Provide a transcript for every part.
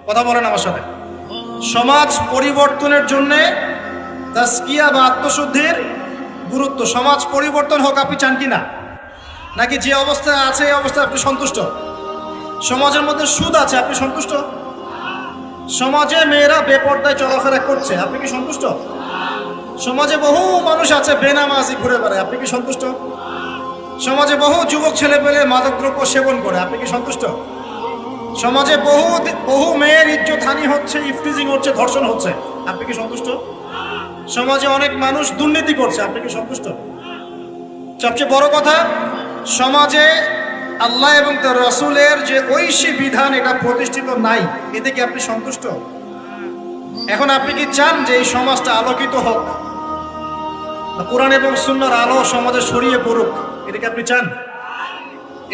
কথা বলেন আমার সাথে। সমাজ পরিবর্তনের জন্য তাজকিয়া বা আত্মশুদ্ধির গুরুত্ব। সমাজ পরিবর্তন হোক আপনি চান কি না? নাকি যে অবস্থায় আছে এই অবস্থায় আপনি সন্তুষ্ট? সমাজের মধ্যে সুদ আছে, আপনি সন্তুষ্ট? সমাজে মেয়েরা বেপর্দায় চলাফেরা করছে, আপনি কি সন্তুষ্ট? সমাজে বহু মানুষ আছে বেনামাজি ঘুরে বেড়ায়, আপনি কি সন্তুষ্ট? সমাজে বহু যুবক ছেলে পেলে মাদকদ্রব্য সেবন করে, আপনি কি সন্তুষ্ট? সমাজে বহু মেয়ের ইজ্জত হানি হচ্ছে, ইফটিজিং হচ্ছে, ধর্ষণ হচ্ছে, আপনি কি সন্তুষ্ট? সমাজে অনেক মানুষ দুর্নীতি করছে, আপনি কি সন্তুষ্ট? সবচেয়ে বড় কথা, সমাজে আল্লাহ এবং তার রাসূলের যে ঐশী বিধান এটা প্রতিষ্ঠিত নাই, এতে কি আপনি সন্তুষ্ট? এখন আপনি কি চান যে এই সমাজটা আলোকিত হোক, কোরআন এবং সুন্নাহর আলো সমাজে ছড়িয়ে পড়ুক, এটা কি আপনি চান?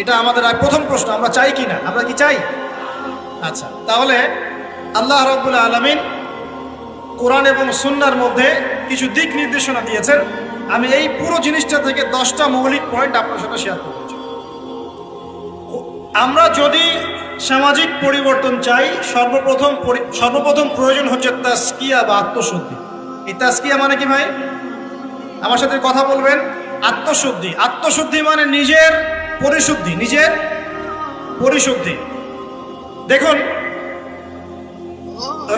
এটা আমাদের প্রথম প্রশ্ন, আমরা চাই কি না? আমরা কি চাই? আচ্ছা, তাহলে আল্লাহ রাব্বুল আলামিন কোরআন এবং সুন্নাহর মধ্যে কিছু দিক নির্দেশনা দিয়েছেন। আমি এই পুরো জিনিসটা থেকে 10টা মৌলিক পয়েন্ট আপনার সাথে শেয়ার করতে চাই। আমরা যদি সামাজিক পরিবর্তন চাই, সর্বপ্রথম প্রয়োজন হচ্ছে তাজকিয়া বা আত্মশুদ্ধি। এই তাজকিয়া মানে কি ভাই? আমার সাথে কথা বলবেন। আত্মশুদ্ধি, আত্মশুদ্ধি মানে নিজের পরিশুদ্ধি, নিজের পরিশুদ্ধি। দেখুন,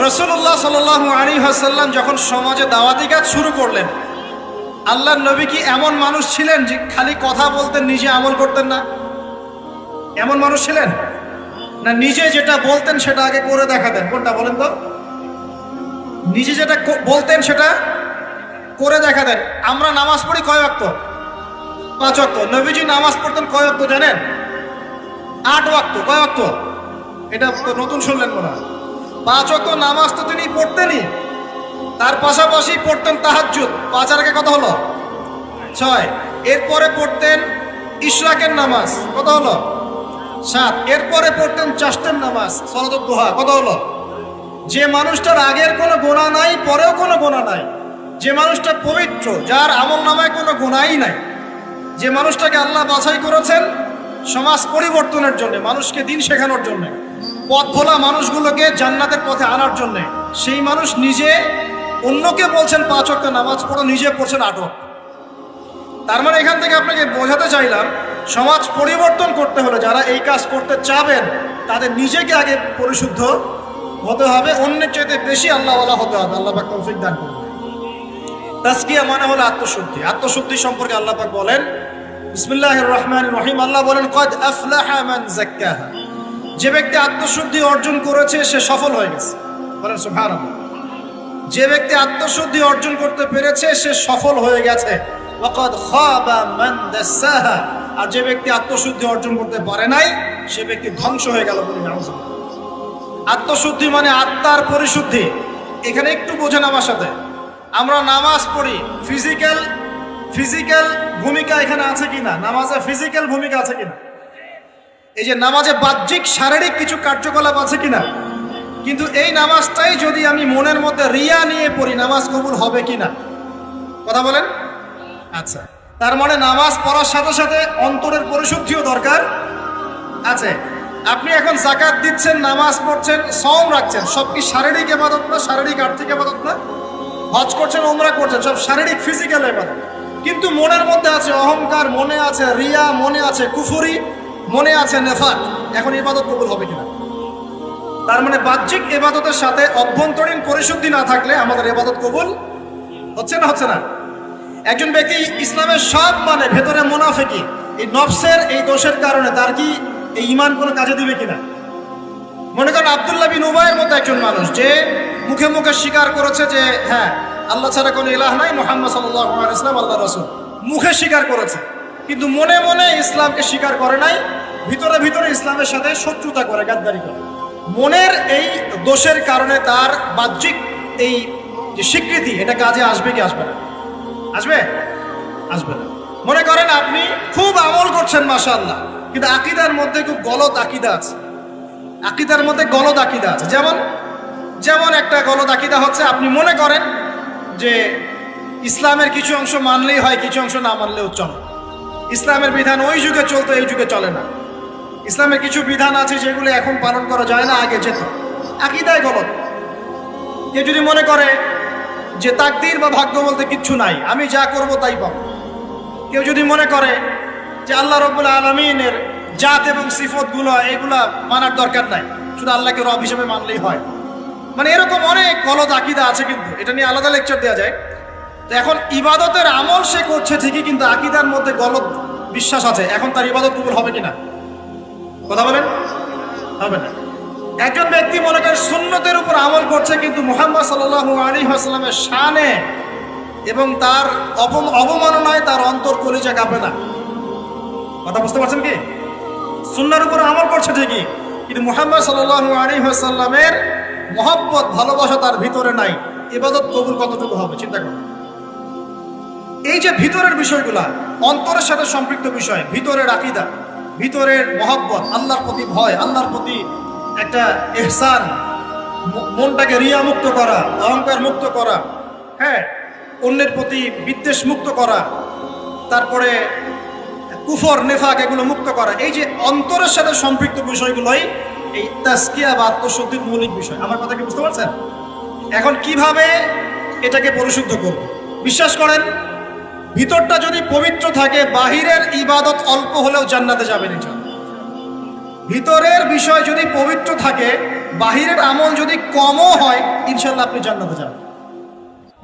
রাসূলুল্লাহ সাল্লাল্লাহু আলাইহি ওয়াসাল্লাম যখন সমাজে দাওয়াতি কাজ শুরু করলেন, আল্লাহর নবী কি এমন মানুষ ছিলেন যে খালি কথা বলতেন, নিজে আমল করতেন না? এমন মানুষ ছিলেন না? নিজে যেটা বলতেন সেটা আগে করে দেখাতেন। কোনটা বলেন তো? নিজে যেটা বলতেন সেটা করে দেখাতেন। আমরা নামাজ পড়ি কয় ওয়াক্ত? 5 ওয়াক্ত। নবীজি নামাজ পড়তেন কয় ওয়াক্ত জানেন? 8 ওয়াক্ত। কয় ওয়াক্ত? এটা তো নতুন শুনলেন মনে হয়। 5 ওয়াক্ত নামাজ তো তিনি পড়তেনই, তার পাশাপাশি পড়তেন তাহাজ্জুদ। 5 আর আগে কত হলো? 6। এরপরে পড়তেন ইশরাকের নামাজ, কত হলো? 7। এরপরে পড়তেন চাষ্টের নামাজ, সালাতুদ দুহা, কত হলো? যে মানুষটার আগের কোনো গুনাহ নাই, পরেও কোনো গুনাহ নাই, যে মানুষটা পবিত্র, যার আমল নামায় কোনো গুনাহই নাই, যে মানুষটাকে আল্লাহ বাছাই করেছেন সমাজ পরিবর্তনের জন্য, মানুষকে দিন শেখানোর জন্য, পথ ভোলা মানুষগুলোকে জান্নাতের পথে আনার জন্য, সেই মানুষ নিজে অন্যকে বলছেন 5 ওয়াক্ত নামাজ পড়ো, নিজে পড়ছেন 8 ওয়াক্ত। তার মানে এখান থেকে আপনাকে বোঝাতে চাইলাম, সমাজ পরিবর্তন করতে হলে যারা এই কাজ করতে চাবেন তাদের নিজেকে আগে পরিশুদ্ধ হতে হবে, অন্যের চাইতে বেশি আল্লাহওয়ালা হতে হবে। আল্লাহ পাক তৌফিক দান করুন। তাজকিয়া মানে হলো আত্মশুদ্ধি। আত্মশুদ্ধি সম্পর্কে আল্লাহ পাক বলেন বিসমিল্লাহির রহমানির রহিম, আল্লাহ বলেন কদ আফলাহা মান যাক্কাহা, যে ব্যক্তি আত্মশুদ্ধি অর্জন করেছে সে সফল হয়ে গেছে। বলেন সুবহানাল্লাহ। যে ব্যক্তি আত্মশুদ্ধি অর্জন করতে পেরেছে সে সফল হয়ে গেছে। ওয়াকাদ খাবা মান দাসাহা, আর যে ব্যক্তি আত্মশুদ্ধি অর্জন করতে পারে নাই সে ব্যক্তি ধ্বংস হয়ে গেল। বলি নাউজুবিল্লাহ। আত্মশুদ্ধি মানে আত্মার পরিশুদ্ধি। এখানে একটু বোঝেন আমার সাথে। আমরা নামাজ পড়ি, ফিজিক্যাল ভূমিকা এখানে আছে কিনা? নামাজে ফিজিক্যাল ভূমিকা আছে কিনা? এই যে নামাজে বাহ্যিক শারীরিক কিছু কার্যকলাপ আছে কিনা? কিন্তু এই নামাজটাই যদি আমি মনের মধ্যে রিয়া নিয়ে পড়ি, নামাজ কবুল হবে কিনা? কথা বলেন। আচ্ছা, তার মানে নামাজ পড়ার সাথে সাথে অন্তরের পরিশুদ্ধিও দরকার আছে। আপনি এখন যাকাত দিচ্ছেন, নামাজ পড়ছেন, সওম রাখছেন, সব কি শারীরিক ইবাদত না? শারীরিক আর্থিক ইবাদত না? হজ করছেন, উমরা করছেন, সব শারীরিক ফিজিক্যাল ইবাদত। কিন্তু মনের মধ্যে আছে অহংকার, মনে আছে রিয়া, মনে আছে কুফরি, মনে আছে নেফাক। এখন ইবাদত কবুল হবে কিনা? তার মানে বাহ্যিক ইবাদতের সাথে অভ্যন্তরীণ পরিশুদ্ধি না থাকলে আমাদের ইবাদত কবুল হচ্ছে না, হচ্ছে না। একজন ব্যক্তি ইসলামের সব মানে ভেতরে মুনাফিকি, এই নফসের এই দোষের কারণে তার কি এই ঈমান কোনো কাজে দিবে কিনা? মনে করেন আব্দুল্লাহ বিন উবাইয়ের মতো একজন মানুষ যে মুখে মুখে স্বীকার করেছে যে হ্যাঁ আল্লাহ ছাড়া কোনো ইলাহ নাই, মুহাম্মদ সাল্লাল্লাহু আলাইহি ওয়াসাল্লাম আল্লাহর রাসূল, মুখে স্বীকার করেছে, কিন্তু মনে মনে ইসলামকে স্বীকার করে নাই, ভিতরে ভিতরে ইসলামের সাথে শত্রুতা করে, গাদ্দারি করে। মনের এই দোষের কারণে তার বাহ্যিক এই যে স্বীকৃতি, এটা কাজে আসবে কি আসবে না? আসবে? আসবে না। মনে করেন আপনি খুব আমল করছেন মাশাআল্লাহ, কিন্তু আকীদার মধ্যে খুব গলদ আকীদা আছে, আকীদার মধ্যে গলদ আকীদা আছে। যেমন একটা গলদ আকীদা হচ্ছে, আপনি মনে করেন যে ইসলামের কিছু অংশ মানলেই হয়, কিছু অংশ না মানলেও চলে। ইসলামের বিধান ওই যুগে চলতো, এই যুগে চলে না। ইসলামের কিছু বিধান আছে যেগুলো এখন পালন করা যায় না, আগে যেত। আকীদায় গলত। কেউ যদি মনে করে যে তাকদীর বা ভাগ্য বলতে কিচ্ছু নাই, আমি যা করব তাই পাবো, কেউ যদি মনে করে যে আল্লাহ রাব্বুল আলামিনের জাত এবং সিফতগুলো এগুলা মানার দরকার নাই, শুধু আল্লাহকে রব হিসেবে মানলেই হয়, মানে এরকম অনেক গলত আকীদা আছে, কিন্তু এটা নিয়ে আলাদা লেকচার দেওয়া যায়। তো এখন ইবাদতের আমল সে করছে ঠিকই, কিন্তু আকীদার মধ্যে গলত বিশ্বাস আছে, এখন তার ইবাদত কবুল হবে কিনা? কথা বলেন, হবে না। একজন ব্যক্তি মনে করে সুন্নতের উপর আমল করছে, কিন্তু মুহাম্মদ সাল্লাল্লাহু আলাইহি ওয়াসাল্লামের শানে এবং তার অবমাননায় তার অন্তর কলিজা কাঁপে না। কথা বুঝতে পারছেন কি? সুন্নাহর উপর আমল করছে ঠিকই, কিন্তু মুহাম্মদ সাল্লাল্লাহু আলাইহি ওয়াসাল্লামের মহব্বত ভালোবাসা তার ভিতরে নাই, ইবাদত কবুল কতটুকু হবে চিন্তা করুন। এই যে ভিতরের বিষয়গুলা, অন্তরের সাথে সম্পৃক্ত বিষয়, ভিতরের আকীদা, ভিতরের মহব্বত, আল্লাহর প্রতি ভয়, আল্লাহর প্রতি একটা ইহসান, মনটাকে রিয়া মুক্ত করা, অহংকার মুক্ত করা, হ্যাঁ, অন্যের প্রতি বিদ্বেষ মুক্ত করা, তারপরে কুফর নেফাক এগুলো মুক্ত করা, এই যে অন্তরের সাথে সম্পৃক্ত বিষয়গুলোই এই তাজকিয়া বা আত্মশুদ্ধির মৌলিক বিষয়। আমার কথা কি বুঝতে পারছেন? এখন কিভাবে এটাকে পরিশুদ্ধ করব? বিশ্বাস করেন, ভিতরটা যদি পবিত্র থাকে, বাহিরের ইবাদত অল্প হলেও জান্নাতে যাবেন ইনশাআল্লাহ। ভিতরের বিষয় যদি পবিত্র থাকে, বাহিরের আমল যদি কমও হয়, ইনশাআল্লাহ আপনি জান্নাতে যাবেন।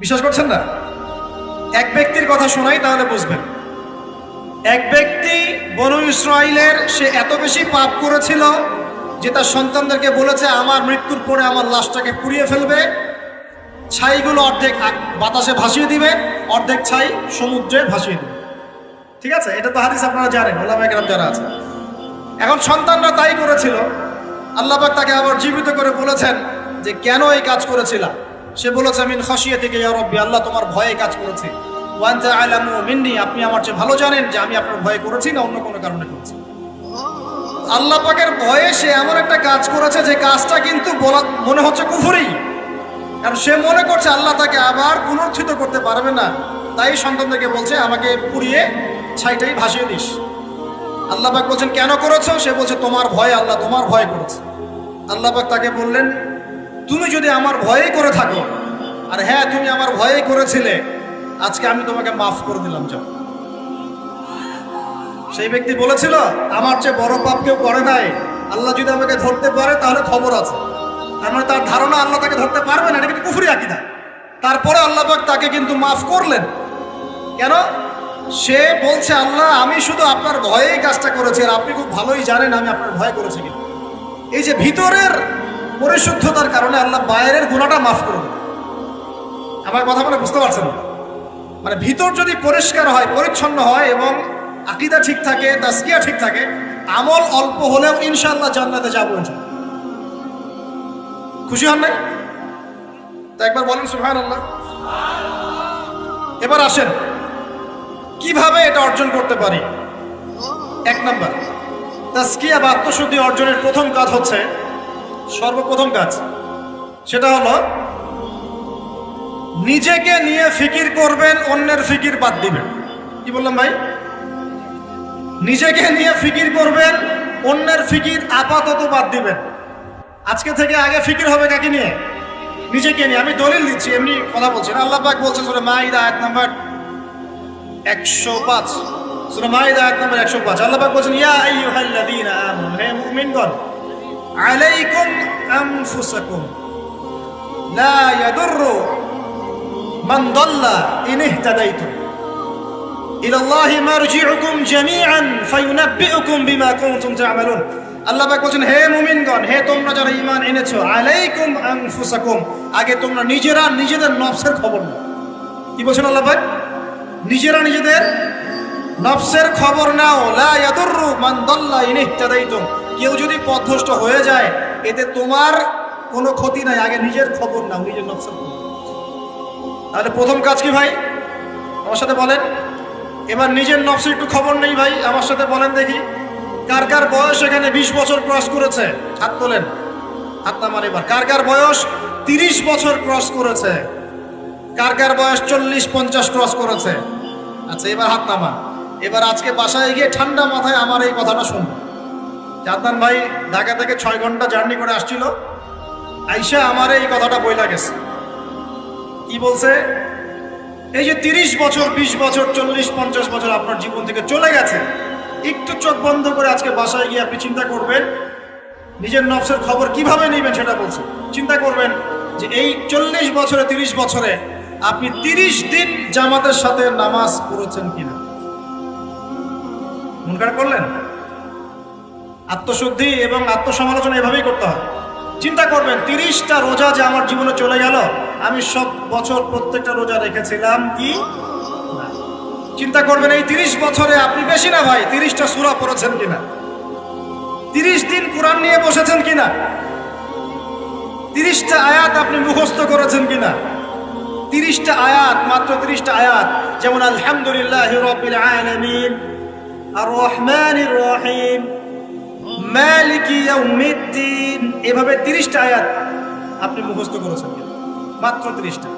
বিশ্বাস করছেন না? এক ব্যক্তির কথা শোনাই, তাহলে বুঝবেন। এক ব্যক্তি বনু ইসরাইলের, সে এত বেশি পাপ করেছিল যে তার সন্তানদেরকে বলেছে আমার মৃত্যুর পরে আমার লাশটাকে পুড়িয়ে ফেলবে, ছাইগুলো অর্ধেক বাতাসে ভাসিয়ে দিবে, অর্ধেক ছাই সমুদ্রে ভাসিয়ে দিবে। ঠিক আছে, এটা তো হাদিস আপনারা জানেন, ওলামায়ে কেরাম যারা আছে। এখন সন্তানরা তাই করেছিল, আল্লাহ পাক তাকে আবার জীবিত করে বলেছেন যে কেন এই কাজ করেছিলা? সে বলেছে মিন খাশিয়াতিকা ইয়া রাব্বি, আল্লাহ তোমার ভয়ে কাজ করেছি। ওয়া আনতা আ'লামু মিন্নি, আপনি আমার চেয়ে ভালো জানেন যে আমি আপনার ভয়ে করেছি না অন্য কোনো কারণে করেছি। আল্লাহ পাকের ভয়ে সে এমন একটা কাজ করেছে যে কাজটা কিন্তু মনে হচ্ছে কুফরি, কারণ সে মনে করছে আল্লাহ তাকে আবার পুনরুত্থিত করতে পারবে না, তাই সন্তানদেরকে বলছে আমাকে পুড়িয়ে ছাইটাই ভাসিয়ে দিস। আল্লাহ পাক বলছেন কেন করেছো? সে বলছে তোমার ভয়ে, আল্লাহ তোমার ভয় করেছে। আল্লাহ পাক তাকে বললেন তুমি যদি আমার ভয়ে করে থাকো, আর হ্যাঁ তুমি আমার ভয়ে করেছিলে, আজকে আমি তোমাকে মাফ করে দিলাম। যাও। সেই ব্যক্তি বলেছিল আমার চেয়ে বড় পাপ কেউ করে নাই, আল্লাহ যদি আমাকে ধরতে পারে তাহলে খবর আছে। তার মানে তার ধারণা আল্লাহ তাকে ধরতে পারবে না, এটা কিন্তু কুফরি আকীদা। তারপরে আল্লাহ পাক তাকে কিন্তু মাফ করলেন। কেন? সে বলছে আল্লাহ আমি শুধু আপনার ভয়েই কাজটা করেছি, আর আপনি খুব ভালোই জানেন আমি আপনার ভয় করেছি। কিন্তু এই যে ভিতরের পরিশুদ্ধতার কারণে আল্লাহ বাইরের গুনাহটা মাফ করবে। আমার কথা বলে বুঝতে পারছেন? মানে ভিতর যদি পরিষ্কার হয়, পরিচ্ছন্ন হয় এবং আকীদা ঠিক থাকে, তাজকিয়া ঠিক থাকে, আমল অল্প হলেও ইনশাআল্লাহ জান্নাতে যাবো ইনশাআল্লাহ। খুশি হন নাই? তা একবার বলেন সুবহানাল্লাহ। এবার আসেন কিভাবে এটা অর্জন করতে পারি। এক নাম্বার, তাজকিয়া বা আত্মশুদ্ধি অর্জনের প্রথম কাজ হচ্ছে, সর্বপ্রথম কাজ সেটা হলো নিজেকে নিয়ে ফিকির করবেন, অন্যের ফিকির বাদ দিবেন। কি বললাম ভাই? নিজেকে নিয়ে ফিকির করবেন, অন্যের ফিকির আপাতত বাদ দিবেন। আজকে থেকে আগে ফিকির হবে কাকে নিয়ে? নিজেকে নিয়ে। আমি দলিল দিচ্ছি, এমনি কথা বলছি না। আল্লাহ পাক বলছে সূরা মাইদা আয়াত নাম্বার 105, সূরা মাইদা আয়াত নাম্বার 105, আল্লাহ পাক বলেন ইয়া আইয়ুহাল্লাযীনা আমানু, হে মুমিনগণ, আলাইকুম আনফুসাকুম লা ইয়াদুররু মান দাল্লা ইন ইহতাদাইতুম ইলাল্লাহি মারজিউকুম জামিআন ফায়ুনাব্বিউকুম বিমা কুনতুম তা'মালুন। আল্লাহ পাক বলেন হে মুমিনগণ, হে তোমরা যারা ঈমান এনেছো, আলাইকুম আনফুসাকুম, আগে তোমরা নিজেরা নিজেদের নফসের খবর নাও। কি বলেন আল্লাহ পাক? নিজেরা নিজেদের নফসের খবর নাও। লা ইয়াদুররু মান দাল্লা ইন ইহতাদাইতুম, কেউ যদি পথভ্রষ্ট হয়ে যায় এতে তোমার কোনো ক্ষতি নাই, আগে নিজের খবর নাও, নিজের নফসের খবর। তাহলে প্রথম কাজ কি ভাই? আমার সাথে বলেন। এবার নিজের নফসের একটু খবর নেই ভাই, আমার সাথে বলেন দেখি কার কার বয়স এখানে 20 বছর ক্রস করেছে? হাত তোলেন, হাত নামান। এবার কার কার বয়স 30 বছর ক্রস করেছে? কার কার বয়স 40-50 ক্রস করেছে? আচ্ছা এবার হাত নামান। এবার আজকে বাসায় গিয়ে ঠান্ডা মাথায় আমার এই কথাটা শুনবেন। জানতাম ভাই ঢাকা থেকে 6 ঘন্টা জার্নি করে আসছিল, আইসা আমার এই কথাটা বইলা গেছে। কি বলছে? এই যে 30 বছর 20 বছর 40 50 বছর আপনার জীবন থেকে চলে গেছে, একটু চোখ বন্ধ করে আজকে বাসায় গিয়ে আপনি চিন্তা করবেন নিজের নফসের খবর কিভাবে নেবেন, সেটা বলছে। চিন্তা করবেন যে এই 40 বছরে 30 বছরে আপনি 30 দিন জামাতের সাথে নামাজ পড়েছেন কিনা। মন খারাপ করলেন? আত্মশুদ্ধি এবং আত্মসমালোচনা এভাবেই করতে হয়। চিন্তা করবেন 30টা রোজা যে আমার জীবনে চলে গেল, আমি সব বছর প্রত্যেকটা রোজা রেখেছিলাম কি না। চিন্তা করবেন এই 30 বছরে আপনি বেশি না ভাই 30টা সূরা পড়েছেন কিনা, 30 দিন কোরআন নিয়ে বসেছেন কিনা, 30টা আয়াত আপনি মুখস্থ করেছেন কিনা। 30টা আয়াত, মাত্র 30টা আয়াত, যেমন আলহামদুলিল্লাহি রাব্বিল আলামিন আর রহমানির রহিম মালিকি ইয়াউমিদ্দিন, এভাবে 30টা আয়াত আপনি মুখস্থ করেছেন কিনা, মাত্র 30টা।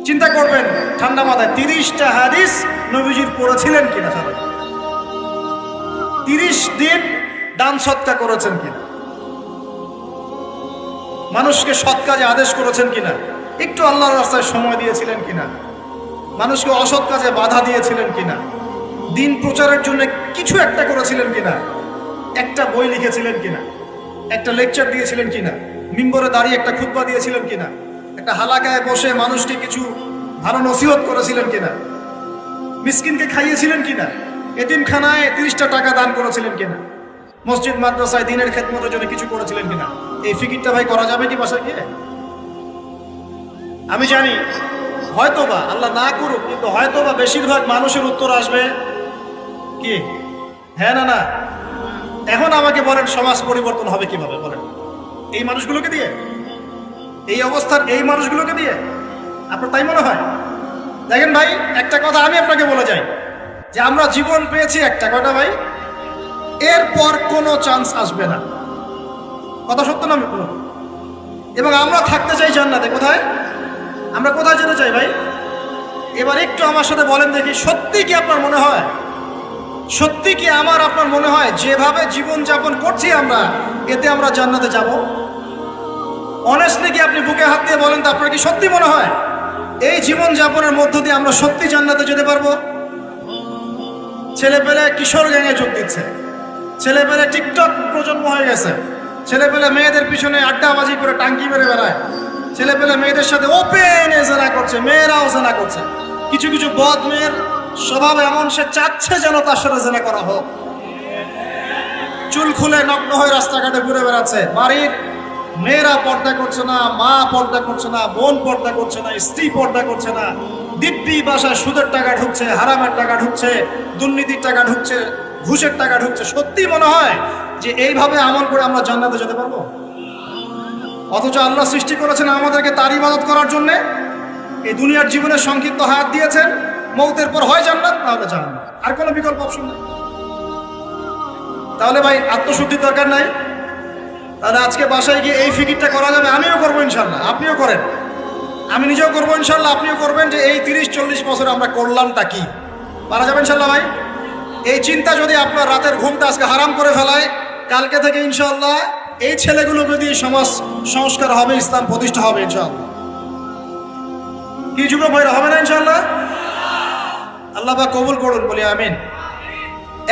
চিন্তা করবেন ঠান্ডা মাথায় 30টা হাদিস নবীজির পড়েছিলেন কিনা, সারা 30 দিন দান সৎকা করেছেন কিনা, মানুষকে সৎ কাজে আদেশ করেছেন কিনা, একটু আল্লাহর রাস্তায় সময় দিয়েছিলেন কিনা, মানুষকে অসৎ কাজে বাধা দিয়েছিলেন কিনা, দিন প্রচারের জন্য কিছু একটা করেছিলেন কিনা, একটা বই লিখেছিলেন কিনা, একটা লেকচার দিয়েছিলেন কিনা, মিম্বরে দাঁড়িয়ে একটা খুতবা দিয়েছিলেন কিনা, একটা হালাকায় বসে মানুষকে কিছু ভালো নসিহত করেছিলেন কিনা, মিসকিনকে খাইয়েছিলেন কিনা, এতিমখানায় 30টা টাকা দান করেছিলেন কিনা, মসজিদ মাদ্রাসায় দিনের খেদমতের জন্য কিছু করেছিলেন কিনা। এই ফিকিরটা ভাই করা যাবে কি বাসায় গিয়ে? আমি জানি হয়তোবা আল্লাহ না করুক, কিন্তু হয়তোবা বেশিরভাগ মানুষের উত্তর আসবে কি হ্যাঁ না না। এখন আমাকে বলেন সমাজ পরিবর্তন হবে কিভাবে বলেন? এই মানুষগুলোকে দিয়ে, এই অবস্থার এই মানুষগুলোকে দিয়ে? আপনার তাই মনে হয়? দেখেন ভাই, একটা কথা আমি আপনাকে বলে যাই যে আমরা জীবন পেয়েছি একটা, কয়টা ভাই? এরপর কোনো চান্স আসবে না। কথা সত্য না? এবং আমরা থাকতে চাই জান্নাতে। কোথায়? আমরা কোথায় যেতে চাই ভাই? এবার একটু আমার সাথে বলেন দেখি, সত্যি কি আপনার মনে হয়, সত্যি কি আমার আপনার মনে হয় যেভাবে জীবন যাপন করছি আমরা, এতে আমরা জান্নাতে যাব? অনেস্টলি কি আপনি বুকে হাত দিয়ে বলেন তো, আপনার কি সত্যি মনে হয় এই জীবন যাপনের মধ্য দিয়ে আমরা সত্যি জান্নাতে যেতে পারবো? ছেলেপেলে কিশোর গ্যাংয়ে যোগ দিচ্ছে, ছেলেপেলে টিকটক প্রজন্ম হয়ে গেছে, ছেলেপেলে মেয়েদের পিছনে আড্ডাবাজি করে টাঙ্কি মেরে বেড়ায়, ছেলেপেলে মেয়েদের সাথে ওপেন জেনা করছে, মেয়েরাও জেনা করছে। কিছু কিছু বদ মেয়ের স্বভাব এমন, সে চাচ্ছে যেন তার সাথে জেনা করা হোক। চুল খুলে নগ্ন হয়ে রাস্তাঘাটে ঘুরে বেড়াচ্ছে। বাড়ির মেয়েরা পর্দা করছে না, মা পর্দা করছে না, বোন পর্দা করছে না, স্ত্রী পর্দা করছে না। দিব্যি বাসায় সুদের টাকা ঢুকছে, হারামের টাকা ঢুকছে, দুর্নীতির টাকা ঢুকছে, ঘুষের টাকা ঢুকছে। সত্যি মনে হয় যে এইভাবে আমল করে আমরা জান্নাতে যেতে পারবো? অথচ আল্লাহ সৃষ্টি করেছেন আমাদেরকে তার ইবাদত করার জন্যে। এই দুনিয়ার জীবনের সংক্ষিপ্ত হায়াত দিয়েছেন, মৌতের পর হয় জান্নাত, তাহলে জান্নাত, আর কোনো বিকল্প অপশন নেই। তাহলে ভাই আত্মশুদ্ধির দরকার নাই? তাহলে আজকে বাসায় গিয়ে এই ফিকিরটা করা যাবে? আমিও করবো ইনশাল্লাহ, আপনিও করেন, আমি নিজেও করবো ইনশাল্লাহ, আপনিও করবেন যে এই 30-40 বছর আমরা করলামটা কি। পারা যাবে ইনশাল্লাহ ভাই? এই চিন্তা যদি আপনার রাতের ঘুমটা আজকে হারাম করে ফেলায়, কালকে থেকে ইনশাল্লাহ এই ছেলেগুলোকে দিয়ে সমাজ সংস্কার হবে, ইসলাম প্রতিষ্ঠা হবে ইনশাল্লাহ। কি যুবক ভাইরা, হবে না ইনশাল্লাহ? আল্লাহ পাক কবুল করুন, বলি আমিন।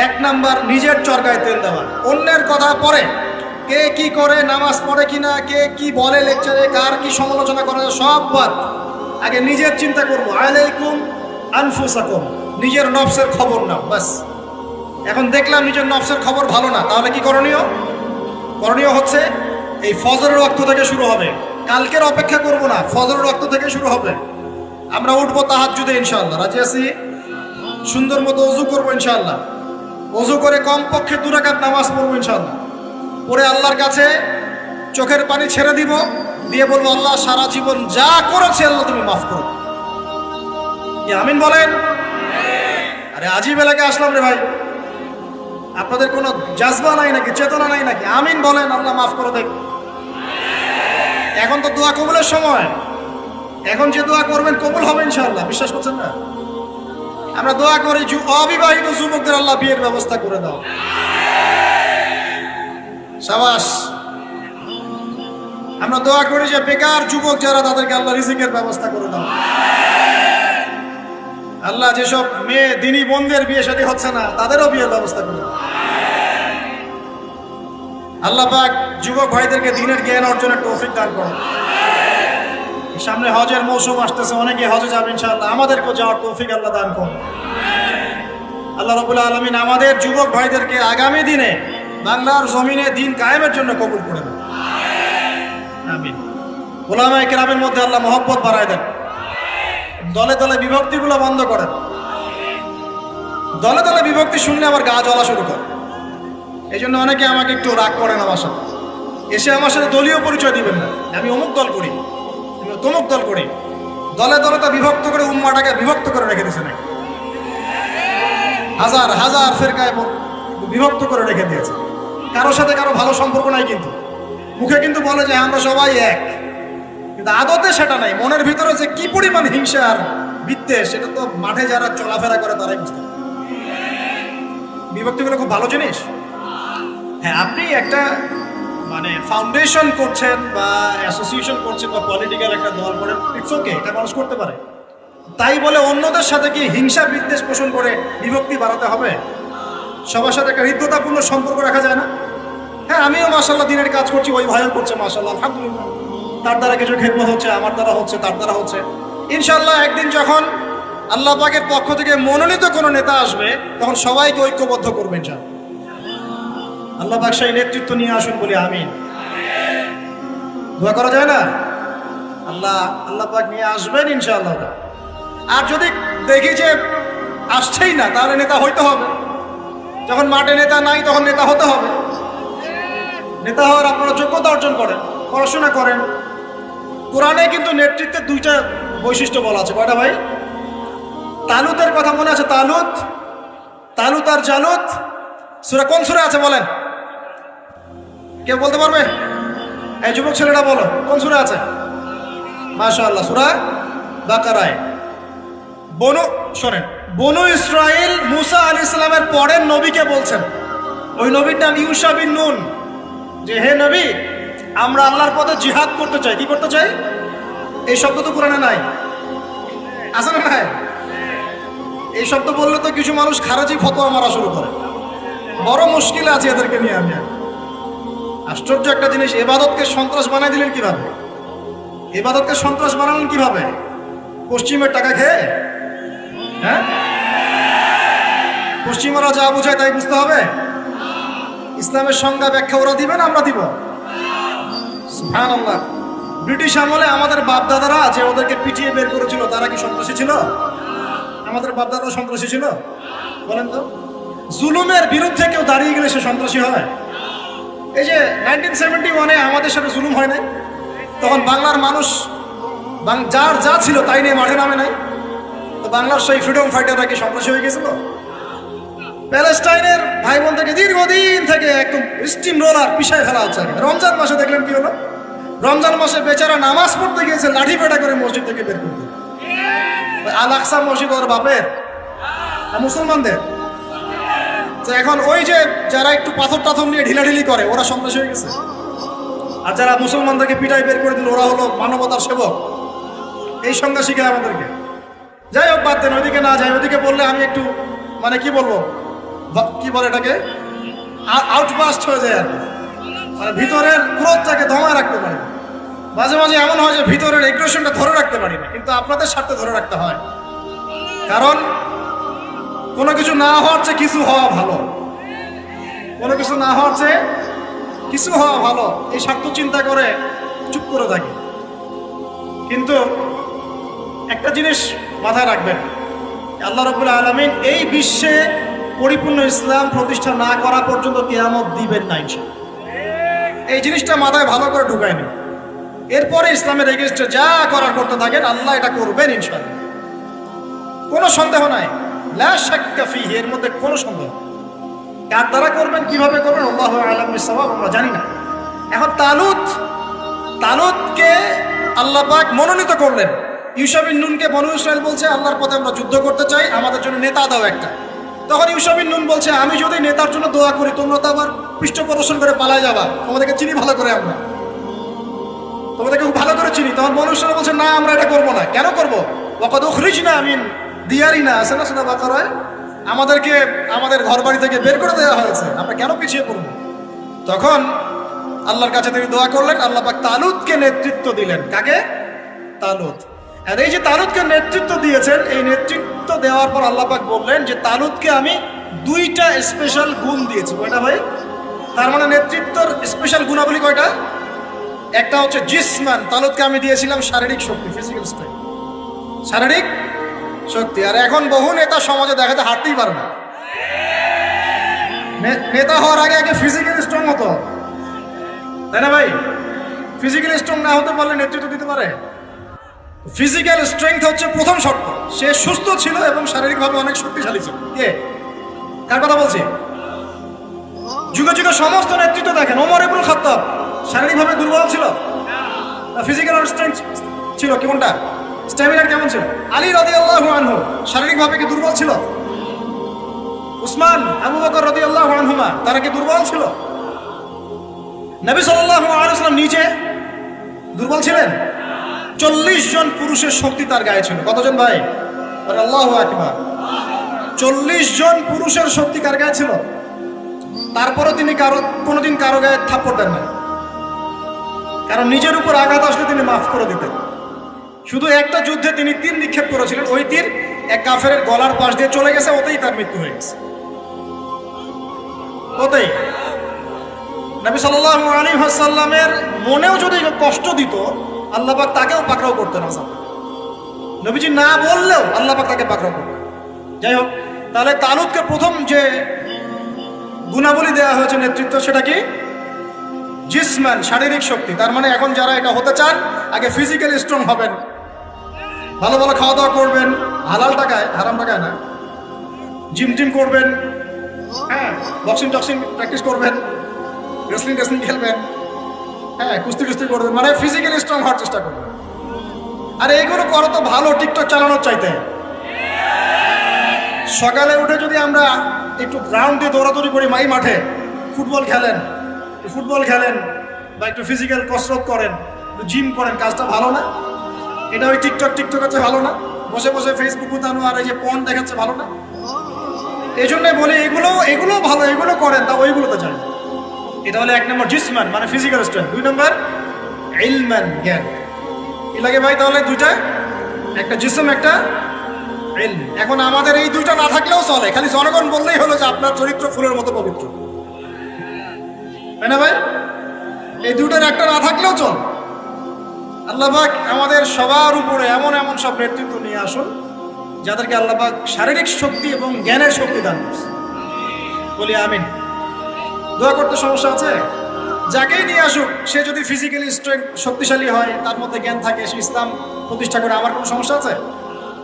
1 নাম্বার, নিজের চরকায় তেল দেওয়া। অন্যের কথা পরে, কে কি করে, নামাজ পড়ে কিনা, কে কি বলে লেকচারে, কার কি সমালোচনা করে, সব বাদ। আগে নিজের চিন্তা করবো। আলাইকুম আনফুসাকুম, নিজের নফসের খবর নাও, বাস। এখন দেখলাম নিজের নফসের খবর ভালো না, তাহলে কি করণীয়? করণীয় হচ্ছে এই ফজরের ওয়াক্ত থেকে শুরু হবে। কালকের অপেক্ষা করব না, ফজরের ওয়াক্ত থেকে শুরু হবে। আমরা উঠবো তাহাজ্জুদে ইনশাআল্লাহ, রাজি আছি? সুন্দর মতো ওযু করবো ইনশাআল্লাহ, ওযু করে কমপক্ষে 2 রাকাত নামাজ পড়বো ইনশাআল্লাহ। পরে আল্লাহর কাছে চোখের পানি ছেড়ে দিব, দিয়ে বলবো আল্লাহ সারা জীবন যা করেছে আল্লাহ তুমি মাফ করো। কি আমিন বলেন? আরে আজিব এলাকায় আসলাম রে ভাই, আপনাদের কোনো জাজবা নাই নাকি, চেতনা নাই নাকি? আমিন বলেন, আল্লাহ মাফ করে দেখ। এখন তো দোয়া কবুলের সময়, এখন যে দোয়া করবেন কবুল হবে ইনশাআল্লাহ, বিশ্বাস করছেন না? আমরা দোয়া করি অবিবাহিত যুবকদের আল্লাহ বিয়ের ব্যবস্থা করে দাও। শাবাশ। আমরা দোয়া করি যে বেকার যুবক যারা তাদেরকে আল্লাহ রিজিকের ব্যবস্থা করে দাও। আল্লাহ যেসব মেয়ে দিনী বোনদের বিয়ে শাদী হচ্ছে না তাদেরও বিয়ের ব্যবস্থা করে দাও। আল্লাহ পাক যুবক ভাইদেরকে দ্বীনের জ্ঞান অর্জনের তৌফিক দান করুন। সামনে হজের মৌসুম আসতেছে, অনেকে হজে যাবে ইনশাআল্লাহ, আমাদেরকেও যাওয়ার তৌফিক আল্লাহ দান করুন। আল্লাহ রাব্বুল আলামিন আমাদের যুবক ভাইদেরকে আগামী দিনে বাংলার জমিনে দ্বীন কায়েমের জন্য কবুল করে দেন, আমিন। উলামায়ে কেরামের মধ্যে আল্লাহ মহব্বত বাড়ায় দেন, দলে দলে বিভক্তিগুলো বন্ধ করেন। দলে দলে বিভক্তি শুনলে আবার গা জ্বলা শুরু করে। এই জন্য অনেকে আমাকে একটু রাগ করেন আমার সাথে, এসে আমার সাথে দলীয় পরিচয় দিবেন না, আমি অমুক দল করি, আমি তমুক দল করি। দলে দলে তা বিভক্ত করে উম্মাটাকে বিভক্ত করে রেখে দিয়েছে নাকি, হাজার হাজার ফেরকায় বিভক্ত করে রেখে দিয়েছে। কারোর সাথে কারো ভালো সম্পর্ক নাই, কিন্তু মুখে কিন্তু বলে যে আমরা সবাই এক, কিন্তু আদতে সেটা নাই। মনের ভিতরে যে কি পরিমাণ হিংসা আর বিদ্বেষ, সেটা তো মাঠে যারা চলাফেরা করে তারাই বুঝতে পারে। বিভক্তিগুলো খুব ভালো জিনিস। হ্যাঁ, আপনি একটা মানে ফাউন্ডেশন করছেন বা অ্যাসোসিয়েশন করছেন বা পলিটিক্যাল একটা দল করেন, ইটস ওকে, এটা মানুষ করতে পারে। তাই বলে অন্যদের সাথে কি হিংসা বিদ্বেষ পোষণ করে বিভক্তি বাড়াতে হবে? সবার সাথে একটা হৃদ্যতাপূর্ণ সম্পর্ক রাখা যায় না? হ্যাঁ, আমিও মাশাআল্লাহ দিনের কাজ করছি, ওই ভাইও করছে মাশাআল্লাহ, আলহামদুলিল্লাহ। তার দ্বারা কিছু খেদমত হচ্ছে, আমার দ্বারা হচ্ছে, তার দ্বারা হচ্ছে। ইনশাআল্লাহ একদিন যখন আল্লাহ পাকের পক্ষ থেকে মনোনীত কোনো নেতা আসবে, তখন সবাইকে ঐক্যবদ্ধ করবেন। আল্লাহ পাক সেই নেতৃত্ব নিয়ে আসুন বলি আমিন। দোয়া করা যায় না? আল্লাহ পাক নিয়ে আসবেন ইনশাআল্লাহ। আর যদি দেখি যে আসছেই না, তাহলে নেতা হইতে হবে। যখন মাঠে নেতা নাই, তখন নেতা হতে হবে। নেতা হওয়ার আপনারা যোগ্যতা অর্জন করেন, পড়াশোনা করেন। কোরআনে কিন্তু নেতৃত্বের দুইটা বৈশিষ্ট্য বলা আছে। কয়টা ভাই? তালুতের কথা মনে আছে? তালুত আর জালুত সূরা কোন সূরা আছে বলেন? কেউ বলতে পারবে? এই যুবক ছেলেটা বলো, কোন সূরা আছে? মাশাআল্লাহ, সূরা বাকারায়। শোনেন, বনু ইসরাইল মুসা আলাইহিস সালামের পরের নবীকে বলছেন, ওই নবীর নাম ইউশা বিন নুন, যে হে নবী, আমরা আল্লাহর পথে জিহাদ করতে চাই। কি করতে চাই? এই শব্দ তো কোরআনে নাই, আছে না নাই? এই শব্দ বললে তো কিছু মানুষ খারাজি ফতোয়া মারা শুরু করে। বড় মুশকিলে আছে এদেরকে নিয়ে আমি। আশ্চর্য একটা জিনিস, ইবাদতকে সন্ত্রাস বানাই দিলেন কিভাবে? ইবাদতকে সন্ত্রাস বানালেন কিভাবে? পশ্চিমের টাকা খেয়ে? হ্যাঁ, পশ্চিমারা যা বোঝায় তাই বুঝতে হবে? ইসলামের সংজ্ঞা ব্যাখ্যা ওরা দিবেন, আমরা দিব? সুবহানাল্লাহ। ব্রিটিশ আমলে আমাদের বাপদাদারা যে ওদেরকে পিটিয়ে বের করেছিল, তারা কি সন্ত্রাসী ছিল? আমাদের বাপদাদারা সন্ত্রাসী ছিল? বলেন তো। জুলুমের বিরুদ্ধে কেউ দাঁড়িয়ে গেলে সে সন্ত্রাসী হয়? এই যে 1971-এ আমাদের সাথে জুলুম হয় নাই, তখন বাংলার মানুষ যার যা ছিল তাই নিয়ে মাঠে নামে নাই, তো বাংলার সেই ফ্রিডম ফাইটাররা কি সন্ত্রাসী হয়ে গেছিল? প্যালেস্টাইনের ভাই বোনদেরকে দীর্ঘদিন থেকে একদম স্টিম রোলার পিছায় ফেলা হচ্ছে। রমজান মাসে দেখলেন কি হলো? রমজান মাসে বেচারা নামাজ পড়তে গিয়েছে, লাঠি পেটা করে মসজিদ থেকে বের করতে। আল আকসা মসজিদ ওর বাপের, মুসলমানদের। এখন ওই যে যারা একটু পাথর টাথর নিয়ে ঢিলাঢিলি করে, ওরা সন্ত্রাসী হয়ে গেছে। আর যারা মুসলমানদেরকে পিটাই বের করে দিল, ওরা হলো মানবতার সেবক। এই সংজ্ঞা শিখায় আমাদেরকে। যাই হোক, বাদ দেন, ওইদিকে না যাই। ওইদিকে বললে আমি একটু মানে কি বলবো, কি বলে এটাকে, আউটবাস্ট হয়ে যায় আর কি। মানে ভিতরের ক্রোধটাকে দমায় রাখতে পারি না। মাঝে মাঝে এমন হয় যে ভিতরের এগ্রেশনটা ধরে রাখতে পারি না, কিন্তু আপনাদের স্বার্থে ধরে রাখতে হয়। কারণ কোনো কিছু না হওয়ার চেয়ে কিছু হওয়া ভালো, কোনো কিছু না হওয়ার চেয়ে কিছু হওয়া ভালো, এই স্বার্থ চিন্তা করে চুপ করে থাকি। কিন্তু একটা জিনিস মাথায় রাখবেন, আল্লাহ রাব্বুল আলামিন এই বিশ্বে পরিপূর্ণ ইসলাম প্রতিষ্ঠা না করা পর্যন্ত কিয়ামত দিবেন না ইনশাআল্লাহ। এই জিনিসটা মাথায় ভালো করে ঢুকায় নিন। এরপরে ইসলামের এগেইনস্টে যা করার করতে থাকেন, আল্লাহ এটা করবেন ইনশাআল্লাহ, কোনো সন্দেহ নাই। লা শাক্কা ফীহি, এর মধ্যে কোনো সন্দেহ। কার দ্বারা করবেন, কিভাবে করবেন, আল্লাহু আ'লাম বিস-সাওয়াব, আমরা জানি না। এখন তালুতকে আল্লাহ পাক মনোনীত করলেন। ইউশা বিন নুনকে বনু ইসরাইল বলছে, আল্লাহর পথে আমরা যুদ্ধ করতে চাই, আমাদের জন্য নেতা দাও একটা। তখন ইউশা বিন নুন বলছে, আমি যদি নেতার জন্য দোয়া করি, তোমরা তো আবার পৃষ্ঠপ্রদর্শন করে পালায় যাবা, তোমাদেরকে চিনি ভালো করে আমরা। তোমাদেরকে খুব ভালো করে চিনি। তখন মনুষ্যরা বলছে না আমরা এটা করবো না। কেন করবো? ওয়াকাদ উখরিজনা মিন দিয়ারিনা, আছে না সূরা বাকারায়? আমাদেরকে আমাদের ঘর বাড়ি থেকে বের করে দেওয়া হয়েছে, আমরা কেন পিছিয়ে পড়বো? তখন আল্লাহর কাছে তিনি দোয়া করলেন, আল্লাহ পাক তালুতকে নেতৃত্ব দিলেন। কাকে? তালুত। আর এই যে তালুতকে নেতৃত্ব দিয়েছেন, এই নেতৃত্ব দেওয়ার পর আল্লাহ পাক বললেন যে তালুতকে আমি দুইটা স্পেশাল গুণ দিয়েছি। কয়টা ভাই? তার মানে নেতৃত্বর স্পেশাল গুণাবলী কয়টা? একটা হচ্ছে জিসমান, তালুতকে আমি দিয়েছিলাম শারীরিক শক্তি, ফিজিক্যাল স্ট্রেংথ, শারীরিক শক্তি। আর এখন বহু নেতা সমাজে দেখাতে হাঁটতেই পারে না। নেতা হওয়ার আগে আগে ফিজিক্যাল স্ট্রং হতো, তাই না ভাই? ফিজিক্যাল স্ট্রং না হতে পারলে নেতৃত্ব দিতে পারে? ফিজিক্যাল স্ট্রেংথ হচ্ছে প্রথম শর্ত। সে সুস্থ ছিল এবং শারীরিকভাবে অনেক শক্তিশালী ছিল। কে? কার কথা বলছি? যুগে যুগে সমস্ত নেতৃত্ব দেখেন, ওমর ইবনুল খাত্তাব শারীরিকভাবে দুর্বল ছিল, ফিজিক্যাল স্ট্রেংথ ছিল কোনটা? স্ট্যামিনা কেমন ছিল? আলী রাদিয়াল্লাহু আনহু শারীরিকভাবে কি দুর্বল ছিল? উসমান, আবু বকর রাদিয়াল্লাহু আনহুমা তারা কি দুর্বল ছিল? নবী সাল্লাল্লাহু আলাইহি ওয়াসাল্লাম নিজে দুর্বল ছিলেন? 40 জন পুরুষের শক্তি তার গায়ে ছিল। কতজন ভাই? আল্লাহু আকবার। 40 জন পুরুষের শক্তি কার গায়ে ছিল? তারপরও তিনি কোনোদিন কারো গায়ে থাপ্পড় দেন না, কারণ নিজের উপর আঘাত আসলে তিনি মাফ করে দিতেন। শুধু একটা যুদ্ধে তিনি তীর নিক্ষেপ করেছিলেন, ওই তীর এক কাফেরের গলার পাশ দিয়ে চলে গেছে, ওতেই তার মৃত্যু হয়ে গেছে। ওতেই নবী সাল্লাল্লাহু আলাইহি ওয়াসাল্লামের মনেও যদি কষ্ট দিত, আল্লাহ পাক তাকেও পাকড়াও করতেন। নবীজি না বললেও আল্লাহ পাক তাকে পাকড়াও করতেন। যাই হোক, তাহলে তালুতকে প্রথম যে গুণাবলী দেওয়া হয়েছে নেতৃত্ব, সেটা কি? জিসমান, শারীরিক শক্তি। তার মানে এখন যারা এটা হতে চান, আগে ফিজিক্যালি স্ট্রং হবেন, ভালো ভালো খাওয়া দাওয়া করবেন, হালাল টাকায়, হারাম টাকায় না, জিম টিম করবেন, হ্যাঁ, বক্সিং টক্সিং প্র্যাকটিস করবেন, রেসলিং টেসলিং খেলবেন, হ্যাঁ, কুস্তি কুস্তি করবেন, মানে ফিজিক্যালি স্ট্রং হওয়ার চেষ্টা করবেন। আর এইগুলো করো তো ভালো, টিকটক চালানোর চাইতে। সকালে উঠে যদি আমরা একটু গ্রাউন্ডে দৌড়াদৌড়ি করি, মাই মাঠে ফুটবল খেলেন বা একটু ফিজিক্যাল কসরত করেন, জিম করেন, কাজটা ভালো না? এটা ওই টিকটক আছে ভালো না? বসে বসে ফেসবুক উঠানো আর এই যে পর্ন দেখাচ্ছে ভালো না? এই জন্যই বলি এগুলো ভালো, এগুলো করেন, তা ওইগুলোতে যান। এটা হলো 1 নম্বর জিসমান, মানে ফিজিক্যাল স্ট্রেংথ। 2 নম্বর ইলমান, জ্ঞান। কি লাগে ভাই তাহলে? দুইটা, একটা জিসম, একটা ইলম। এখন আমাদের এই দুইটা না থাকলেও চলে, খালি জনগণ বললেই হলো যে আপনার চরিত্র ফুলের মতো পবিত্র, তাই না ভাই? এই দুইটার একটা না থাকলেও চল। আল্লাহ পাক আমাদের সবার উপরে এমন এমন সব নেতৃত্ব নিয়ে আসুন, যাদেরকে আল্লাহ পাক শারীরিক শক্তি এবং জ্ঞানের শক্তি দান করছে। বলি আমিন। দোয়া করতে সমস্যা আছে? যাকেই নিয়ে আসুক, সে যদি ফিজিক্যালি স্ট্রেংথ শক্তিশালী হয়, তার মধ্যে জ্ঞান থাকে, সে ইসলাম প্রতিষ্ঠা করে, আমার কোনো সমস্যা আছে?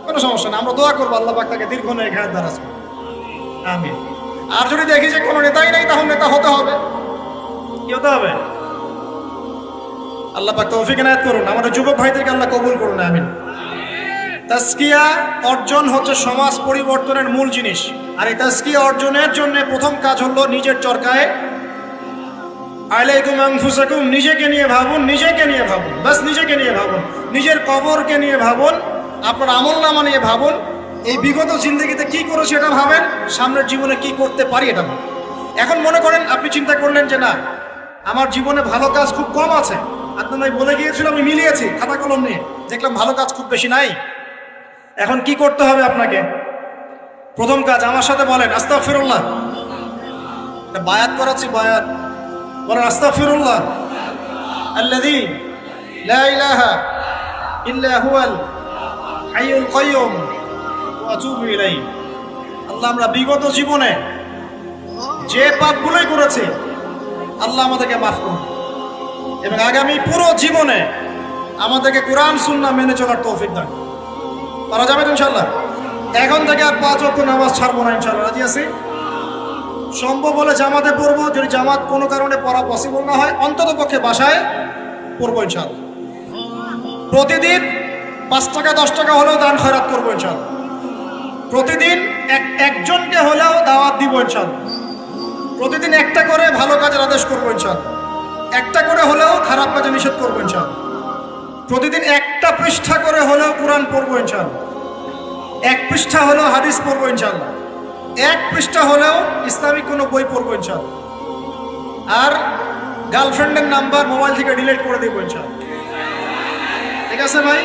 কোনো সমস্যা না। আমরা দোয়া করবো আল্লাহ পাক তাকে দীর্ঘ নেখায়াত দারাজ করুন। আমিন। আর যদি দেখি যে কোনো নেতাই নেই, তখন নেতা হতে হবে। কি হতে হবে? আল্লাহ পাক তৌফিক এনায়েত করুন। আমাদের যুবক ভাইদেরকে আল্লাহ কবুল করুন। আমিন। তাজকিয়া অর্জন হচ্ছে সমাজ পরিবর্তনের মূল জিনিস। আর এই তাজকিয়া অর্জনের জন্য প্রথম কাজ হলো নিজের চরকায় আলাইকুম আনফুসাকুম, নিজেকে নিয়ে ভাবুন, বাস নিজেকে নিয়ে ভাবুন, নিজের কবরকে নিয়ে ভাবুন, আপনার আমলনামা নিয়ে ভাবুন, এই বিগত জিন্দগিতে কি করেছি এটা ভাবেন, সামনের জীবনে কি করতে পারি এটা ভাবেন। এখন মনে করেন আপনি চিন্তা করলেন যে না, আমার জীবনে ভালো কাজ খুব কম আছে। আপনার বলে গিয়েছিল, আমি মিলিয়েছি খাতা কলম নিয়ে, দেখলাম ভালো কাজ খুব বেশি নাই। এখন কি করতে হবে আপনাকে? প্রথম কাজ, আমার সাথে বলেন আস্তাগফিরুল্লাহ। বায়াত করাচ্ছি, বায়াত বলেন আস্তাগফিরুল্লাহ আল্লাযী লা ইলাহা ইল্লা হুয়াল হাইয়ুল কাইয়্যুম ওয়া আতুবু ইলাইহি। আল্লাহ, আমরা বিগত জীবনে যে পাপগুলোই করেছি, আল্লাহ আমাদেরকে মাফ করুন, এবং আগামী পুরো জীবনে আমাদেরকে কোরআন সুন্নাহ মেনে চলার তৌফিক দান করা যাবে ইনশাআল্লাহ। এখন থেকে আর 5 ওয়াক্ত নামাজ ছাড়বো না ইনশাআল্লাহ। রাজি আছি? সম্ভব হলে জামাতে পড়বো, যদি জামাত কোনো কারণে পড়া পসিবল না হয়, অন্তত পক্ষে বাসায় পড়বো ইনশাআল্লাহ। প্রতিদিন 5 টাকা 10 টাকা হলেও দান খয়রাত করবো ইনশাআল্লাহ। প্রতিদিন একজনকে হলেও দাওয়াত দিব ইনশাআল্লাহ। প্রতিদিন একটা করে ভালো কাজের আদেশ করবো ইনশাআল্লাহ। একটা করে হলেও খারাপ কাজে নিষেধ করবো ইনশাআল্লাহ। প্রতিদিন একটা পৃষ্ঠা করে হলেও কোরআন পড়বো ইনশাআল্লাহ, এক পৃষ্ঠা হলেও হাদিস পড়বো ইনশাআল্লাহ, এক পৃষ্ঠা হলেও ইসলামিক কোনো বই পড়বো ইনশাআল্লাহ। আর গার্লফ্রেন্ডের নাম্বার মোবাইল থেকে ডিলিট করে দেবো ইনশাআল্লাহ। ঠিক আছে ভাই?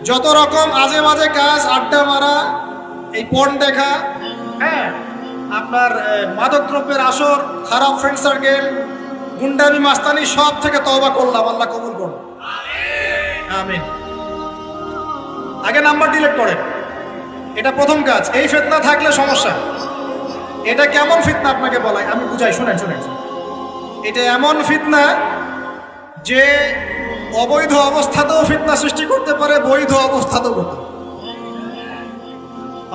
যত রকম আজে বাজে কাজ, আড্ডা মারা, এই পর্ন দেখা, হ্যাঁ, আপনার মাদকদ্রব্যের আসর, খারাপ ফ্রেন্ড সার্কেল, গুন্ডামি, মাস্তানি, সব থেকে তওবা করলাম, আল্লাহ কবুল করুন, আমিন। আগে নাম্বার ডিলিট করেন, এটা প্রথম কাজ। এই ফিতনা থাকলে সমস্যা। এটা কেমন ফিতনা আপনাকে বলাই, আমি বুঝাই, শুনেন শুনেন। এটা এমন ফিতনা যে অবৈধ অবস্থাতেও ফিতনা সৃষ্টি করতে পারে, বৈধ অবস্থাতেও করতে পারে।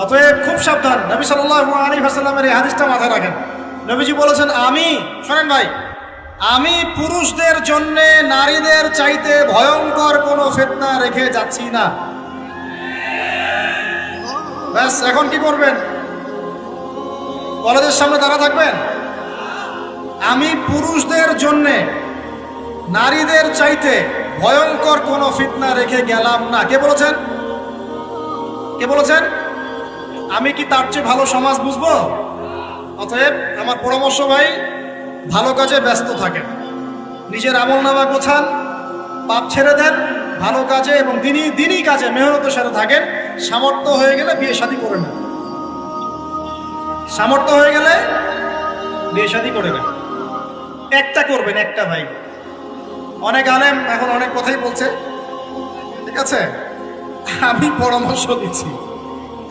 অতএব খুব সাবধান। নবী সাল্লাল্লাহু আলাইহি ওয়াসাল্লামের এই হাদিসটা মাথায় রাখেন। নবীজি বলেছেন, আমি, শোনেন ভাই, আমি পুরুষদের জন্য নারীদের চাইতে ভয়ঙ্কর কোনো ফিতনা রেখে যাচ্ছি না। ব্যাস, এখন কি করবেন? কলেজের সামনে দাঁড়া থাকবেন? আমি পুরুষদের জন্য নারীদের চাইতে ভয়ঙ্কর কোনো ফিতনা রেখে গেলাম না। কে বলেছেন? কে বলেছেন? আমি কি তার চেয়ে ভালো সমাজ বুঝবো? অতএব আমার পরামর্শ ভাই, ভালো কাজে ব্যস্ত থাকেন, নিজের আমলনামা গোছান, পাপ ছেড়ে দেন, ভালো কাজে এবং দিনই কাজে মেহনতের সাথে থাকেন। সামর্থ্য হয়ে গেলে বিয়ে শাদী করে নেন, সামর্থ্য হয়ে গেলে বিয়ে শাদী করে নেন। একটা করবেন, একটা ভাই। অনেক আলেম এখন অনেক কথাই বলছে, ঠিক আছে, আমি পরামর্শ দিচ্ছি,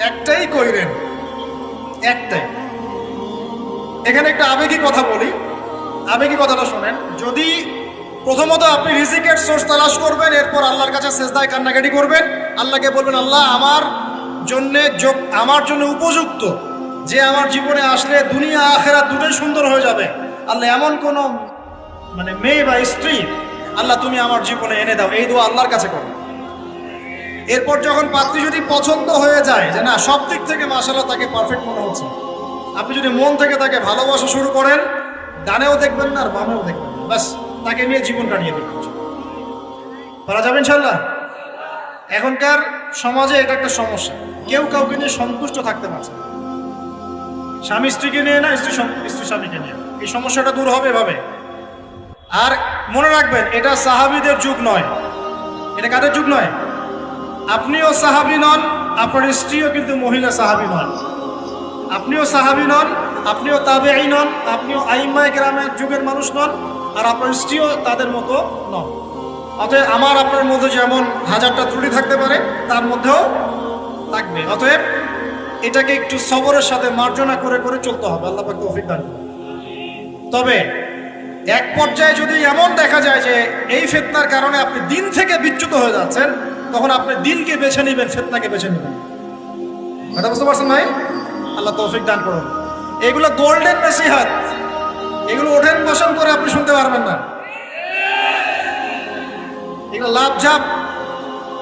একটাই কইরেন, একটাই। এখানে একটা আবেগী কথা বলি, আবেগী কথাটা শোনেন। যদি প্রথমত আপনি রিজিকের সোর্স তালাশ করবেন, এরপর আল্লাহর কাছে সেজদায় কান্নাকাটি করবেন, আল্লাহকে বলবেন, আল্লাহ আমার জন্য উপযুক্ত, যে আমার জীবনে আসলে দুনিয়া আখেরাত দুটোই সুন্দর হয়ে যাবে। আল্লাহ এমন কোন মেয়ে বা স্ত্রী আল্লাহ তুমি আমার জীবনে এনে দাও, এই দোয়া আল্লাহর কাছে করো। এরপর যখন পাত্রী যদি পছন্দ হয়ে যায়, যে না সব দিক থেকে মাশাআল্লাহ তাকে পারফেক্ট মনে হচ্ছে, আপনি যদি মন থেকে তাকে ভালোবাসা শুরু করেন, ডানেও দেখবেন না আর বামেও দেখবেন না, ব্যাস তাকে নিয়ে জীবন কাটিয়ে দেবেন। পারা যাবে ইনশাআল্লাহ। এখনকার সমাজে এটা একটা সমস্যা, কেউ কাউকে নিয়ে সন্তুষ্ট থাকতে পারছে না। স্বামী স্ত্রীকে নিয়ে না, স্ত্রী স্বামীকে নিয়ে। এই সমস্যাটা দূর হবে এভাবে। আর মনে রাখবেন, এটা সাহাবীদের যুগ নয়, এটা কাদের যুগ নয়। আপনিও সাহাবী নন, আপনার স্ত্রীও কিন্তু মহিলা সাহাবী নন। আপনিও সাহাবী নন, আপনিও তাবেঈ নন, আপনিও আইম্মায়ে কেরামের যুগের মানুষ নন, আর আপনার স্ত্রীও তাদের মতো নন। অতএব আমার আপনার মধ্যে যেমন হাজারটা ত্রুটি থাকতে পারে, তার মধ্যেও থাকবে। অতএব এটাকে একটু সবরের সাথে মার্জনা করে করে চলতে হবে। আল্লাহ পাক তৌফিক দান করুন। তবে এক পর্যায়ে যদি এমন দেখা যায় যে এই ফিতনার কারণে আপনি দিন থেকে বিচ্যুত হয়ে যাচ্ছেন, তখন আপনি দিনকে বেছে নেবেন, ফিতনাকে বেছে নেবেন। কথা বুঝতে পারছেন ভাই? আল্লাহ তৌফিক দান করুন। এগুলো গোল্ডেন নসিহত, এগুলো ওঠেন বসন করে আপনি শুনতে পারবেন না। এগুলো লাভঝাপ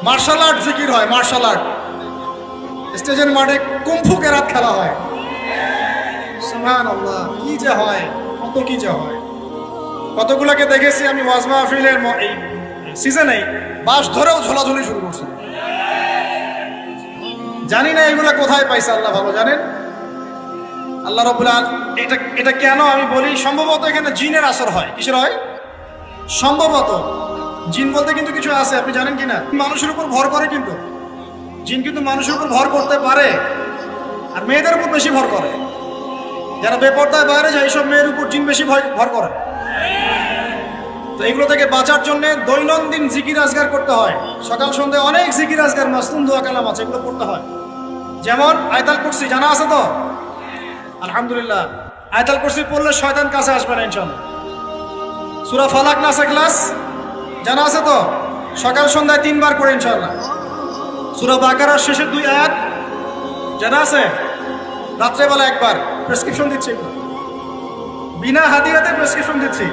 মার্শাল আর্ট জিকির হয়, মার্শাল আর্ট। স্টেজের মাঠে কুম্ফু কেরাত খেলা হয়, সুবহানাল্লাহ, কি যে হয়, কত কি যে হয়। কতগুলোকে দেখেছি আমি ওয়াজ মাহফিলের এই সিজনেই বাস ধরেও ঝোলাঝুলি শুরু করছে। জানি না এগুলা কোথায় পাইছে, আল্লাহ ভালো জানেন। আল্লাহ রাব্বুল আলামিন এটা কেন আমি বলি, সম্ভবত এখানে জিনের আসর হয়। কিসের হয়? সম্ভবত জিন বলতে কিন্তু কিছু আছে, আপনি জানেন কিনা? মানুষের উপর ভর করে, কিন্তু জিন কিন্তু মানুষের উপর ভর করতে পারে, আর মেয়েদের উপর বেশি ভর করে। যারা বেপরদায় বাইরে যায়, এইসব মেয়ের উপর জিন বেশি ভর করে। তো এগুলো থেকে বাঁচার জন্য দৈনন্দিন জিকির আজগার করতে হয়। সকাল সন্ধ্যায় অনেক জিকির আজগার, মাসনুন দোয়া কালাম আছে, এগুলো পড়তে হয়। যেমন আয়াতুল কুরসি জানা আছে তো? আলহামদুলিল্লাহ, আয়াতুল কুরসি পড়লে শয়তান কাছে আসবে না ইনশাআল্লাহ। সূরা ফালাক, নাস, ইখলাস জানা আছে তো? সকাল সন্ধ্যায় 3 বার করে ইনশাআল্লাহ। সূরা বাকারার শেষের 2 আয়াত জানা আছে? রাত্রেবেলা একবার। প্রেসক্রিপশন দিচ্ছি, বিনা হাদিয়াতে প্রেসক্রিপশন দিচ্ছি।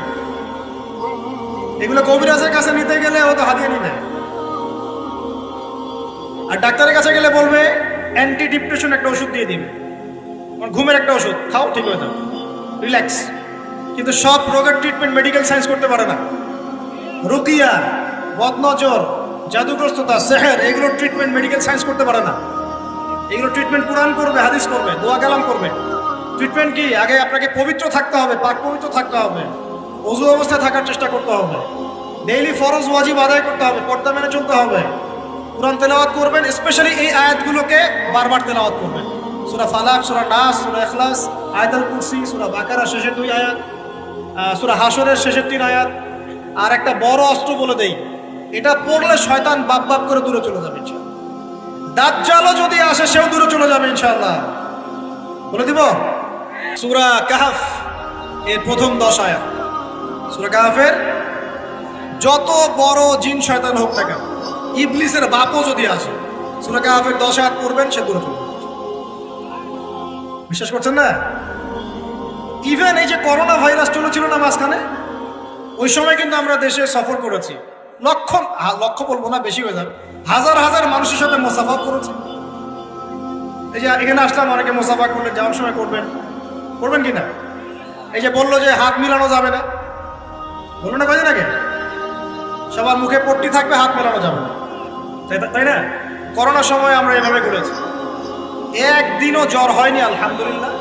এগুলো কবিরাজের কাছে নিতে গেলে ও তো হাদিয়া নিবে, আর ডাক্তারের কাছে গেলে বলবে অ্যান্টি ডিপ্রেশন একটা ওষুধ দিয়ে দিবে, ঘুমের একটা ওষুধ খাও, ঠিক হয়ে যাবে, রিল্যাক্স। কিন্তু সব রোগের ট্রিটমেন্ট মেডিকেল সায়েন্স করতে পারে না। রুকিয়া, বদনজর, জাদুগ্রস্ততা, সেহের, এগুলোর ট্রিটমেন্ট মেডিকেল সায়েন্স করতে পারে না। এগুলো ট্রিটমেন্ট কোরআন করবে, হাদিস করবে, দোয়া কালাম করবে। ট্রিটমেন্ট কি? আগে আপনাকে পবিত্র থাকতে হবে, পাক পবিত্র থাকতে হবে, ওযু অবস্থায় থাকার চেষ্টা করতে হবে, ডেইলি ফরজ ওয়াজিব আদায় করতে হবে, পর্দা মেনে চলতে হবে, কোরআন তেলাওয়াত করবেন। স্পেশালি এই আয়াতগুলোকে বারবার তেলাওয়াত করবেন। সূরা ফালাক, সূরা নাস, সূরা ইখলাস, আয়াতুল কুরসি, সূরা বাকারা শেষের 2 আয়াত, সূরা হাশরের শেষের 3 আয়াত। আর একটা বড় অস্ত্র বলে দেই, এটা পড়লে শয়তান বাপ বাপ করে দূরে চলে যাবে ইনশাআল্লাহ। দাজ্জালও যদি আসে সেও দূরে চলে যাবে ইনশাআল্লাহ। বলে দিব সূরা কাহফ এর প্রথম 10 আয়াত। সূরা কাহফের যত বড় জিন শয়তান হোক না কেন, ইবলিসের বাপও যদি আসে, সূরা কাহফের 10 আয়াত পড়বেন, সে দূরে চলে যাবে। বিশ্বাস করছেন না? ইভেন এই যে করোনা ভাইরাস চলেছিল না মাঝখানে, ওই সময় কিন্তু আমরা দেশে সফর করেছি। লক্ষ লক্ষ বলবো না, বেশি হয়ে যাবে, হাজার হাজার মানুষের সাথে মোসাফা করেছি। এই যে এখানে আসলাম, অনেকে মোসাফা করলে যাওয়ার সময় করবেন, করবেন কি না? এই যে বললো যে হাত মিলানো যাবে না, বললো না কয়দিন আগে? সবার মুখে পট্টি থাকবে, হাত মেলানো যাবে না, তাই না? করোনার সময় আমরা এভাবে করেছি, একদিনও জ্বর হয়নি আলহামদুলিল্লাহ।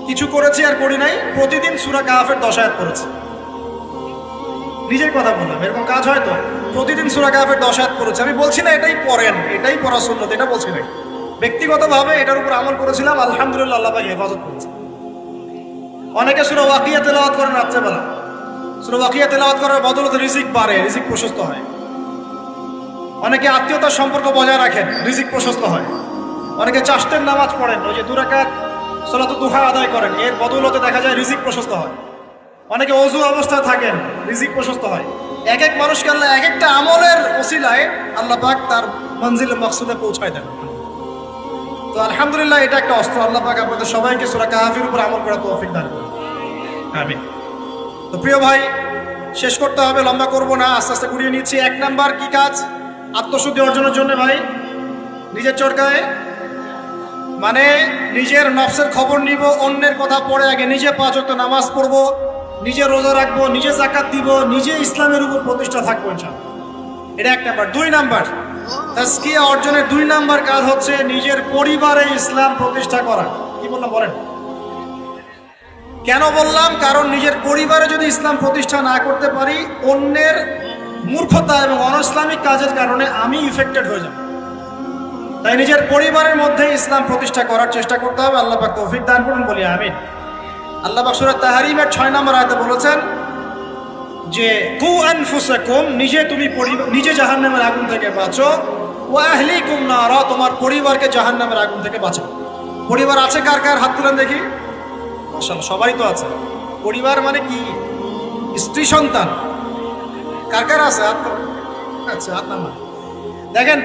কিছু করেছি আর করি নাই, প্রতিদিন সূরা কাহফের 10 আয়াত পড়েছি। নিজের কথা বললাম, এরকম কাজ হয় তো? প্রতিদিন সূরা কাহফের 10 আয়াত পড়েছি। আমি বলছি না এটাই পড়েন, এটাই পড়া সুন্নাত, এটা বলছি না। ব্যক্তিগতভাবে এটার উপর আমল করেছিলাম, আলহামদুলিল্লাহ, আল্লাহ পাক হেফাজত করেছে। অনেকে সূরা ওয়াকিয়া তেলাওয়াত করেন রাত্রেবেলা। সূরা ওয়াকিয়া তেলাওয়াত করার বদলতে রিজিক বাড়ে, রিজিক প্রশস্ত হয়। অনেকে আত্মীয়তার সম্পর্ক বজায় রাখেন, রিজিক প্রশস্ত হয়। অনেকে চাশতের নামাজ পড়েন, ওই যে 2 রাকাত সালাতুদ দুহা আদায় করেন, এর বদৌলতে দেখা যায় রিজিক প্রশস্ত হয়। অনেকে ওযু অবস্থায় থাকেন, রিজিক প্রশস্ত হয়। এক এক মানুষকে আল্লাহ এক একটা আমলের ওসিলায় আল্লাহ পাক তার মঞ্জিল মাকসুদে পৌঁছায় দেন। তো আলহামদুলিল্লাহ, এটা একটা অস্ত্র। আল্লাহ পাক আপনাদের সবাইকে সূরা কাহফের উপর আমল করার তৌফিক দান করুন, আমিন। তো প্রিয় ভাই, শেষ করতে হবে, লম্বা করব না, আস্তে আস্তে ঘুরিয়ে নিচ্ছি। 1 নাম্বার কি কাজ আত্মশুদ্ধি অর্জনের জন্য ভাই? নিজের চরকায়, মানে নিজের নফসের খবর নিব, অন্যের কথা পড়ে আগে নিজে 5 ওয়াক্ত নামাজ পড়বো, নিজে রোজা রাখবো, নিজে যাকাত দিব, নিজে ইসলামের উপর প্রতিষ্ঠা থাকবো ইনশাআল্লাহ। এটা 1 নাম্বার। 2 নাম্বার, তাজকিয়া অর্জনের 2 নাম্বার কাজ হচ্ছে নিজের পরিবারে ইসলাম প্রতিষ্ঠা করা। কি বললাম বলেন? কেন বললাম? কারণ নিজের পরিবারে যদি ইসলাম প্রতিষ্ঠা না করতে পারি, অন্যের মূর্খতা এবং অনইসলামিক কাজের কারণে আমি ইফেক্টেড হয়ে যাব। তাই নিজের পরিবারের মধ্যে ইসলাম প্রতিষ্ঠা করার চেষ্টা করতে হবে। আল্লাহ পাক তৌফিক দান করুন, বলি আমিন। আল্লাহ পাক সূরা তাহরিমের 6 নম্বর আয়াতে বলেছেন যে কু আনফুসাকুম, নিজে জাহান্নামের আগুন থেকে বাঁচো, ওয়া আহলিকুম নারা, তোমার পরিবারকে জাহান্নামের আগুন থেকে বাঁচাও। পরিবার আছে কার কার? হাত তুলেন দেখি। মাশাআল্লাহ, সবারই তো আছে। পরিবার মানে কি? স্ত্রী সন্তান কার কার আছে? হাত তুলেন। আচ্ছা, হাত নামান। দেখেন।